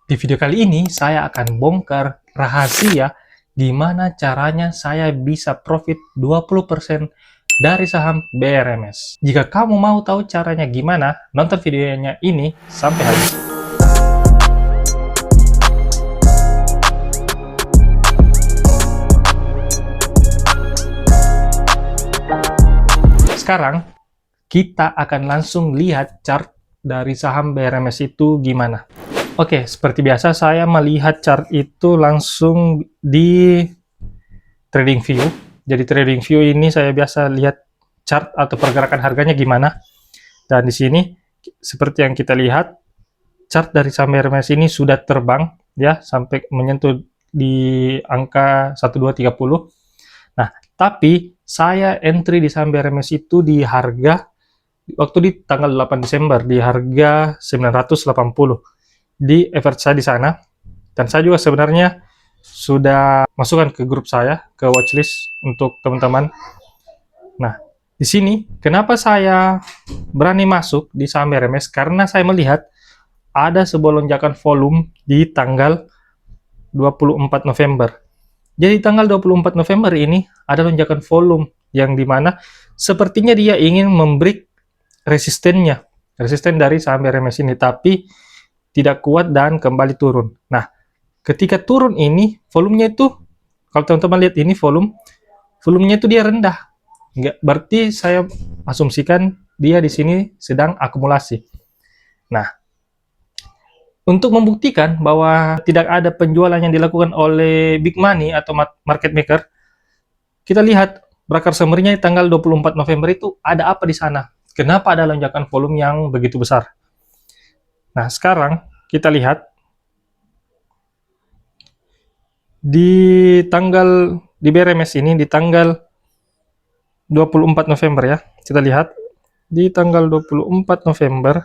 Di video kali ini, saya akan bongkar rahasia gimana caranya saya bisa profit 20% dari saham BRMS. Jika kamu mau tahu caranya gimana, nonton videonya ini sampai habis. Sekarang, kita akan langsung lihat chart dari saham BRMS itu gimana. Oke, seperti biasa saya melihat chart itu langsung di TradingView. Jadi TradingView ini saya biasa lihat chart atau pergerakan harganya gimana. Dan di sini seperti yang kita lihat, chart dari saham BRMS ini sudah terbang ya sampai menyentuh di angka 1230. Nah, tapi saya entry di saham BRMS itu di harga waktu di tanggal 8 Desember di harga 980 di average saya di sana. Dan saya juga sebenarnya sudah masukkan ke grup saya, ke watchlist untuk teman-teman. Nah, di sini kenapa saya berani masuk di saham BRMS? Karena saya melihat ada sebuah lonjakan volume di tanggal 24 November. Jadi tanggal 24 November ini ada lonjakan volume yang dimana sepertinya dia ingin memberi resisten dari saham BRMS ini, tapi tidak kuat dan kembali turun. Nah, ketika turun ini, volumenya itu, kalau teman-teman lihat ini volumenya itu dia rendah. Enggak, berarti saya asumsikan dia di sini sedang akumulasi. Nah, untuk membuktikan bahwa tidak ada penjualan yang dilakukan oleh big money atau market maker, kita lihat broker summary-nya di tanggal 24 November itu ada apa di sana. Kenapa ada lonjakan volume yang begitu besar? Nah, sekarang kita lihat di BRMS ini di tanggal 24 November ya. Kita lihat di tanggal 24 November.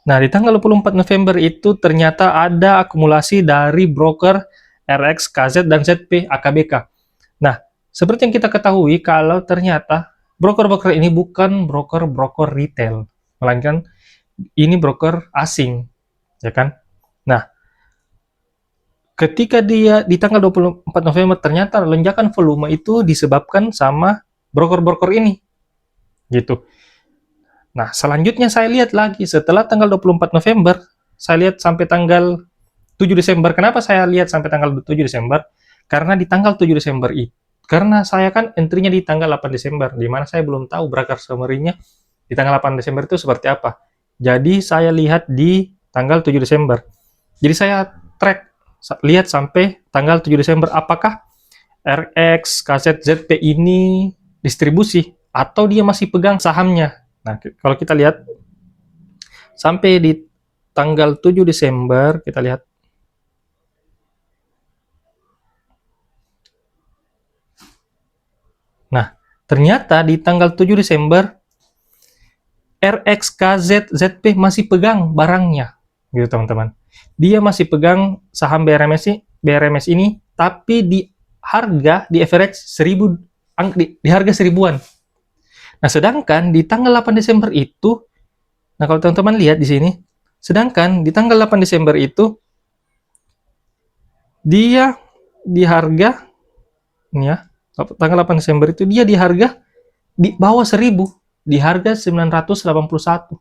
Nah, di tanggal 24 November itu ternyata ada akumulasi dari broker RX, KZ, dan ZP, AKBK. Nah, seperti yang kita ketahui kalau ternyata broker-broker ini bukan broker-broker retail, melainkan ini broker asing, ya kan? Nah, ketika dia di tanggal 24 November ternyata lonjakan volume itu disebabkan sama broker-broker ini, gitu. Nah, selanjutnya saya lihat lagi setelah tanggal 24 November, saya lihat sampai tanggal 7 Desember. Kenapa saya lihat sampai tanggal 7 Desember? Karena di tanggal 7 Desember itu, karena saya kan entry-nya di tanggal 8 Desember, di mana saya belum tahu broker summary-nya di tanggal 8 Desember itu seperti apa. Jadi saya lihat di tanggal 7 Desember. Jadi saya track, lihat sampai tanggal 7 Desember apakah RX, KZ, ZP ini distribusi atau dia masih pegang sahamnya. Nah, kalau kita lihat sampai di tanggal 7 Desember, kita lihat. Nah, ternyata di tanggal 7 Desember RX, KZ, ZP masih pegang barangnya, gitu teman-teman. Dia masih pegang saham BRMS ini, tapi di harga di average 1000 di harga 1000-an. Nah, sedangkan di tanggal 8 Desember itu, nah kalau teman-teman lihat di sini, sedangkan di tanggal 8 Desember itu dia di harga ini ya, tanggal 8 Desember itu dia di harga di bawah 1000, di harga 981.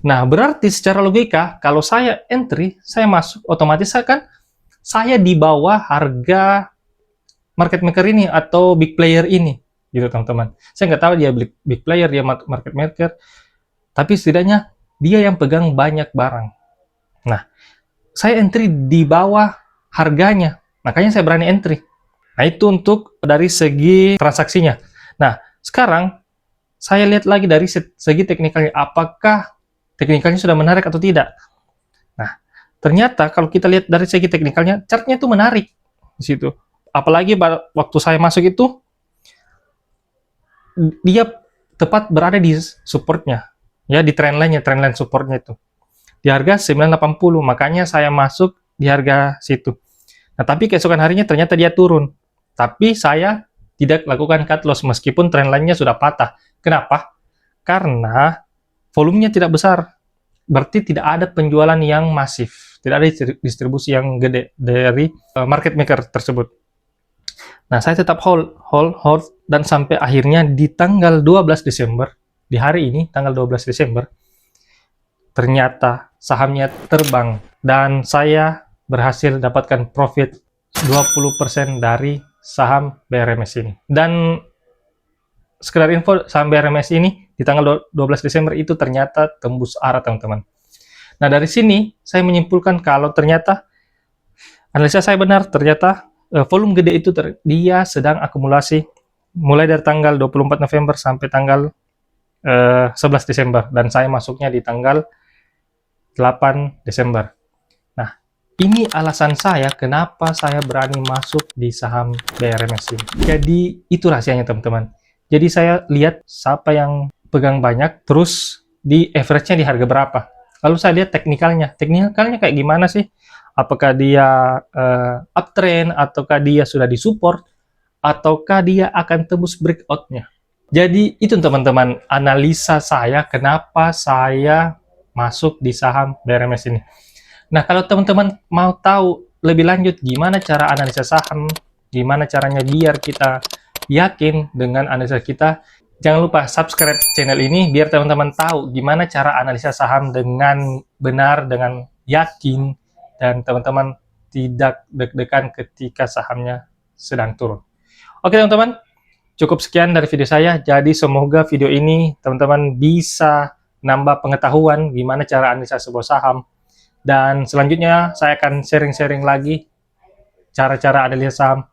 Nah, berarti secara logika, kalau saya entry, saya masuk, otomatis saya di bawah harga market maker ini atau big player ini, gitu teman-teman. Saya nggak tahu dia big player, dia market maker, tapi setidaknya dia yang pegang banyak barang. Nah, saya entry di bawah harganya, makanya saya berani entry. Nah, itu untuk dari segi transaksinya. Nah, sekarang saya lihat lagi dari segi teknikalnya, apakah teknikalnya sudah menarik atau tidak. Nah, ternyata kalau kita lihat dari segi teknikalnya, chartnya itu menarik di situ. Apalagi waktu saya masuk itu, dia tepat berada di supportnya, ya di trendline supportnya itu. Di harga 980, makanya saya masuk di harga situ. Nah, tapi keesokan harinya ternyata dia turun. Tapi saya tidak lakukan cut loss meskipun trendline-nya sudah patah. Kenapa? Karena volumenya tidak besar. berarti tidak ada penjualan yang masif, tidak ada distribusi yang gede dari market maker tersebut. Nah, saya tetap hold, dan sampai akhirnya di tanggal 12 Desember, di hari ini, tanggal 12 Desember, ternyata sahamnya terbang, dan saya berhasil dapatkan profit 20% dari saham BRMS ini. Dan sekedar info, saham BRMS ini di tanggal 12 Desember itu ternyata tembus arah, teman-teman. Nah, dari sini saya menyimpulkan kalau ternyata analisa saya benar, ternyata volume gede itu dia sedang akumulasi mulai dari tanggal 24 November sampai tanggal 11 Desember, dan saya masuknya di tanggal 8 Desember. Nah, ini alasan saya kenapa saya berani masuk di saham BRMS ini. Jadi, itu rahasianya, teman-teman. Jadi, saya lihat siapa yang pegang banyak, terus di average-nya di harga berapa. Lalu saya lihat teknikalnya. Teknikalnya kayak gimana sih? Apakah dia uptrend, ataukah dia sudah disupport, ataukah dia akan tembus breakout-nya. Jadi, itu teman-teman analisa saya kenapa saya masuk di saham BRMS ini. Nah, kalau teman-teman mau tahu lebih lanjut gimana cara analisa saham, gimana caranya biar kita yakin dengan analisa kita, jangan lupa subscribe channel ini biar teman-teman tahu gimana cara analisa saham dengan benar, dengan yakin, dan teman-teman tidak deg-degan ketika sahamnya sedang turun. Oke, teman-teman, cukup sekian dari video saya. Jadi semoga video ini teman-teman bisa nambah pengetahuan gimana cara analisa sebuah saham. Dan selanjutnya saya akan sharing-sharing lagi cara-cara analisa saham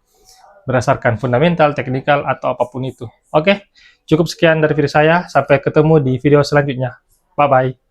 berdasarkan fundamental, teknikal, atau apapun itu. Oke, cukup sekian dari video saya. Sampai ketemu di video selanjutnya. Bye-bye.